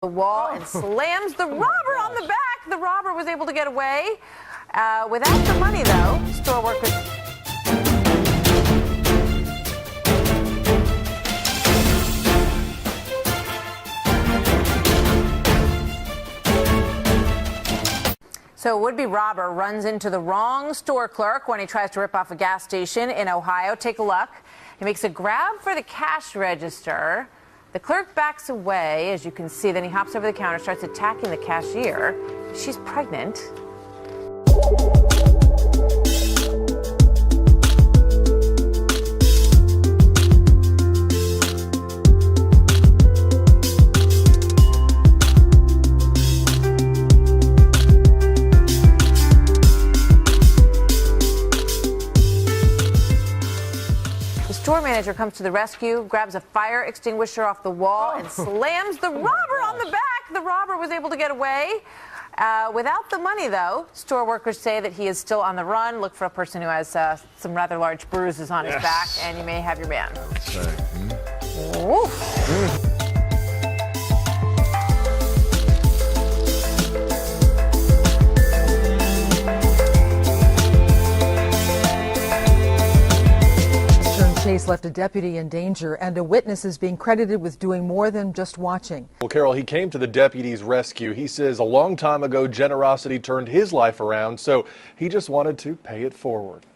the wall and slams the robber on the back. The robber was able to get away without the money, though. Store workers. So a would-be robber runs into the wrong store clerk when he tries to rip off a gas station in Ohio. Take a look. He makes a grab for the cash register. The clerk backs away, as you can see. Then he hops over the counter, starts attacking the cashier. She's pregnant. The store manager comes to the rescue, grabs a fire extinguisher off the wall, and slams the robber on the back. The robber was able to get away without the money, though. Store workers say that he is still on the run. Look for a person who has some rather large bruises on his back, and you may have your man. Chase left a deputy in danger, and a witness is being credited with doing more than just watching. Well, Carol, he came to the deputy's rescue. He says a long time ago, generosity turned his life around, so he just wanted to pay it forward.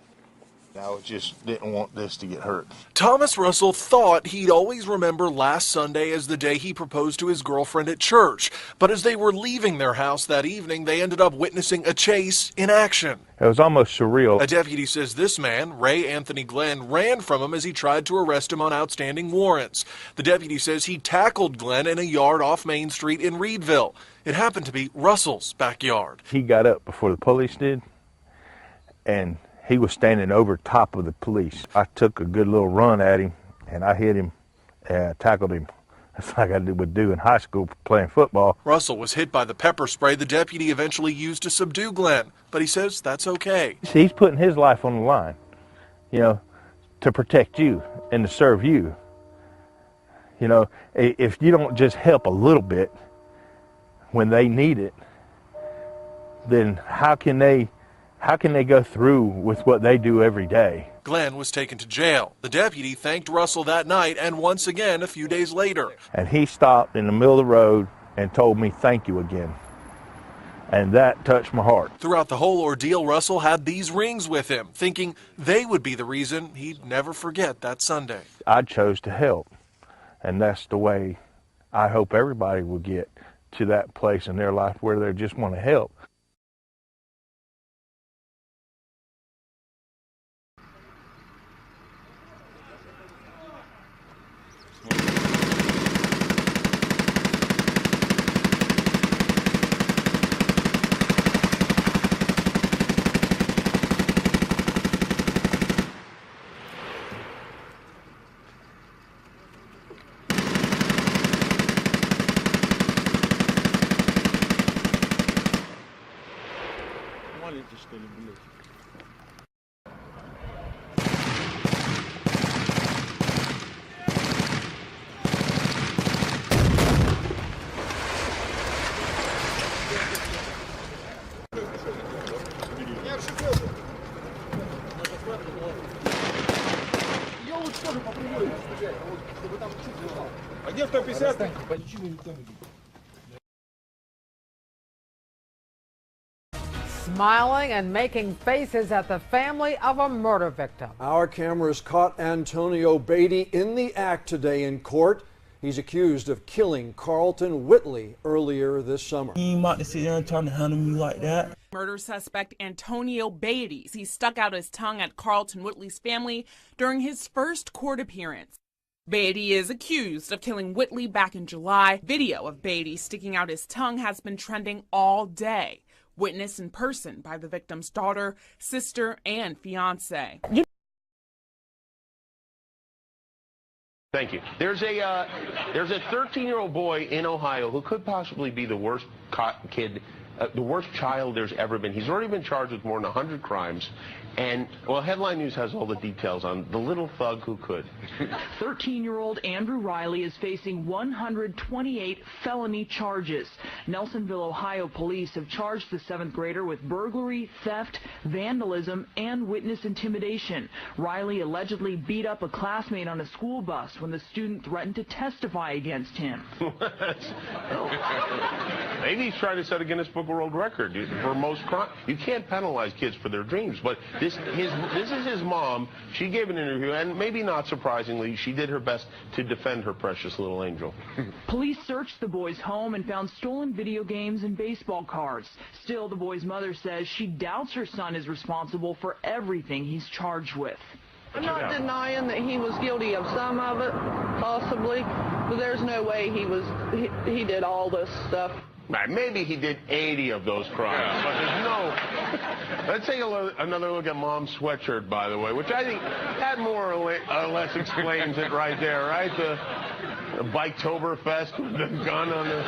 I just didn't want this to get hurt. Thomas Russell thought he'd always remember last Sunday as the day he proposed to his girlfriend at church. But as they were leaving their house that evening, they ended up witnessing a chase in action. It was almost surreal. A deputy says this man, Ray Anthony Glenn, ran from him as he tried to arrest him on outstanding warrants. The deputy says he tackled Glenn in a yard off Main Street in Reedville. It happened to be Russell's backyard. He got up before the police did, and he was standing over top of the police. I took a good little run at him, and I hit him and tackled him. That's like I would do in high school playing football. Russell was hit by the pepper spray the deputy eventually used to subdue Glenn, but he says that's okay. He's putting his life on the line, you know, to protect you and to serve you. You know, if you don't just help a little bit when they need it, then how can they go through with what they do every day? Glenn was taken to jail. The deputy thanked Russell that night and once again a few days later. And he stopped in the middle of the road and told me thank you again. And that touched my heart. Throughout the whole ordeal, Russell had these rings with him, thinking they would be the reason he'd never forget that Sunday. I chose to help, and that's the way I hope everybody will get to that place in their life where they just want to help. Smiling and making faces at the family of a murder victim. Our cameras caught Antonio Beatty in the act today in court. He's accused of killing Carlton Whitley earlier this summer. You ain't about to sit there and try to handle me like that. Murder suspect Antonio Beatty. He stuck out his tongue at Carlton Whitley's family during his first court appearance. Beatty is accused of killing Whitley back in July. Video of Beatty sticking out his tongue has been trending all day. Witnessed in person by the victim's daughter, sister, and fiance. Thank you. There's a 13-year-old boy in Ohio who could possibly be the worst caught kid the worst child there's ever been. He's already been charged with more than 100 crimes. And, well, Headline News has all the details on the little thug who could. 13-year-old Andrew Riley is facing 128 felony charges. Nelsonville, Ohio police have charged the 7th grader with burglary, theft, vandalism, and witness intimidation. Riley allegedly beat up a classmate on a school bus when the student threatened to testify against him. Maybe he's trying to set a Guinness Book of World Record for most crime. You can't penalize kids for their dreams, but this is his mom. She gave an interview, and maybe not surprisingly, she did her best to defend her precious little angel. Police searched the boy's home and found stolen video games and baseball cards. Still, the boy's mother says she doubts her son is responsible for everything he's charged with. I'm not denying that he was guilty of some of it, possibly, but there's no way he did all this stuff. Maybe he did 80 of those crimes, but there's no... Let's take another look at Mom's sweatshirt, by the way, which I think that more or less explains it right there, right? The Biketoberfest with the gun on the...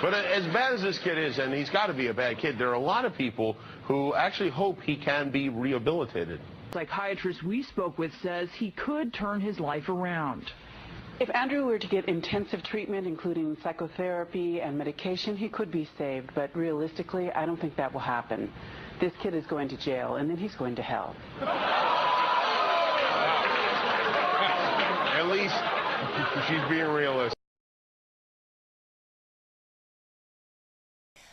But as bad as this kid is, and he's got to be a bad kid, there are a lot of people who actually hope he can be rehabilitated. Psychiatrist we spoke with says he could turn his life around. If Andrew were to get intensive treatment, including psychotherapy and medication, he could be saved. But realistically, I don't think that will happen. This kid is going to jail, and then he's going to hell. At least she's being realistic.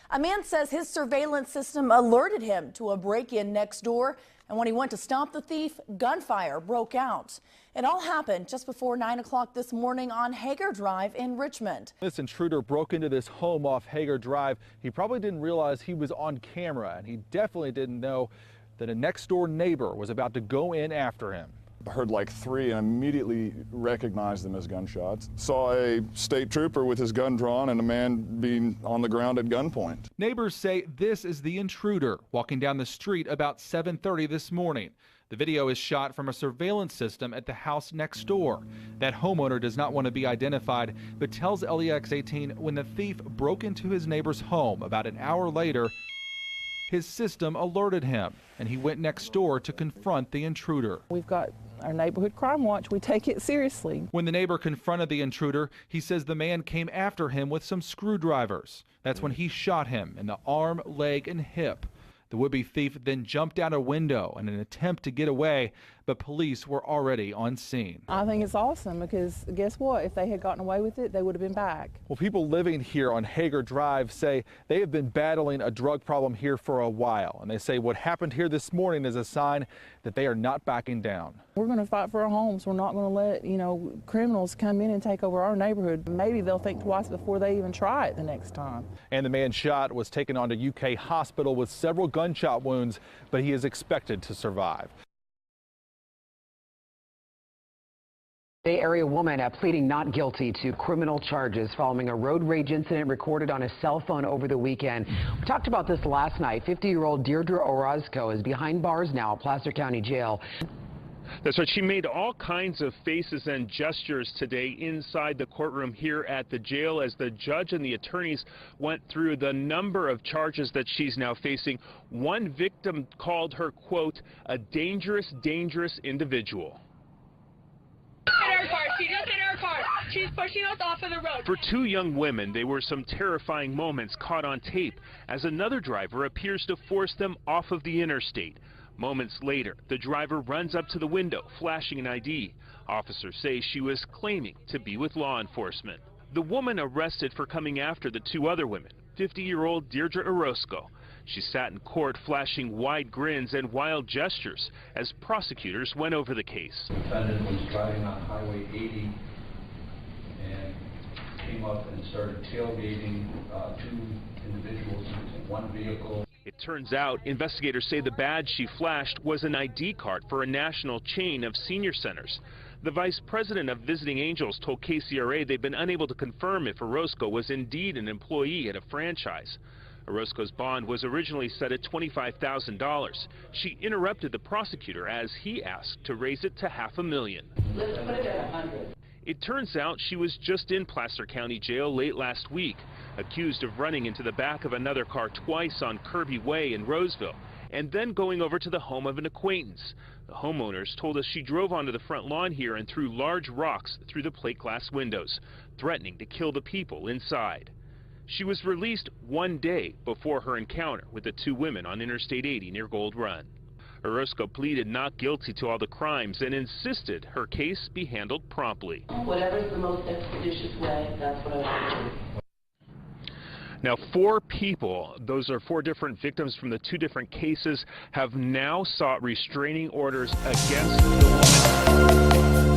A man says his surveillance system alerted him to a break-in next door, and when he went to stop the thief, gunfire broke out. It all happened just before 9 o'clock this morning on Hager Drive in Richmond. This intruder broke into this home off Hager Drive. He probably didn't realize he was on camera, and he definitely didn't know that a next-door neighbor was about to go in after him. I heard like 3 and immediately recognized them as gunshots. Saw a state trooper with his gun drawn and a man being on the ground at gunpoint. Neighbors say this is the intruder walking down the street about 7:30 this morning. The video is shot from a surveillance system at the house next door. That homeowner does not want to be identified, but tells LEX18 when the thief broke into his neighbor's home about an hour later, his system alerted him, and he went next door to confront the intruder. We've got our neighborhood crime watch. We take it seriously. When the neighbor confronted the intruder, he says the man came after him with some screwdrivers. That's when he shot him in the arm, leg, and hip. The would-be thief then jumped out a window in an attempt to get away, but police were already on scene. I think it's awesome because guess what? If they had gotten away with it, they would have been back. Well, people living here on Hager Drive say they have been battling a drug problem here for a while, and they say what happened here this morning is a sign that they are not backing down. We're going to fight for our homes. We're not going to let, criminals come in and take over our neighborhood. Maybe they'll think twice before they even try it the next time. And the man shot was taken on to UK hospital with several gunshot wounds, but he is expected to survive. Bay Area woman pleading not guilty to criminal charges following a road rage incident recorded on a cell phone over the weekend. We talked about this last night. 50-year-old Deirdre Orozco is behind bars now at Placer County Jail. That's right. She made all kinds of faces and gestures today inside the courtroom here at the jail as the judge and the attorneys went through the number of charges that she's now facing. One victim called her, quote, a dangerous, dangerous individual. She just hit our car. She's pushing us off of the road. For 2 young women, they were some terrifying moments caught on tape as another driver appears to force them off of the interstate. Moments later, the driver runs up to the window, flashing an ID. Officers say she was claiming to be with law enforcement. The woman arrested for coming after the 2 other women, 50-year-old Deirdre Orozco. She sat in court flashing wide grins and wild gestures as prosecutors went over the case. The defendant was driving on Highway 80 and came up and started tailgating 2 individuals in one vehicle. It turns out investigators say the badge she flashed was an ID card for a national chain of senior centers. The vice president of Visiting Angels told KCRA they've been unable to confirm if Orozco was indeed an employee at a franchise. Orozco's bond was originally set at $25,000. She interrupted the prosecutor as he asked to raise it to $500,000. Let's put it at 100. It turns out she was just in Placer County Jail late last week. accused of running into the back of another car twice on Kirby Way in Roseville, and then going over to the home of an acquaintance. The homeowners told us she drove onto the front lawn here and threw large rocks through the plate glass windows, threatening to kill the people inside. She was released one day before her encounter with the two women on Interstate 80 near Gold Run. Orozco pleaded not guilty to all the crimes and insisted her case be handled promptly. Whatever's the most expeditious way, that's what I want to do. Now, 4 people, those are 4 different victims from the 2 different cases, have now sought restraining orders against the woman.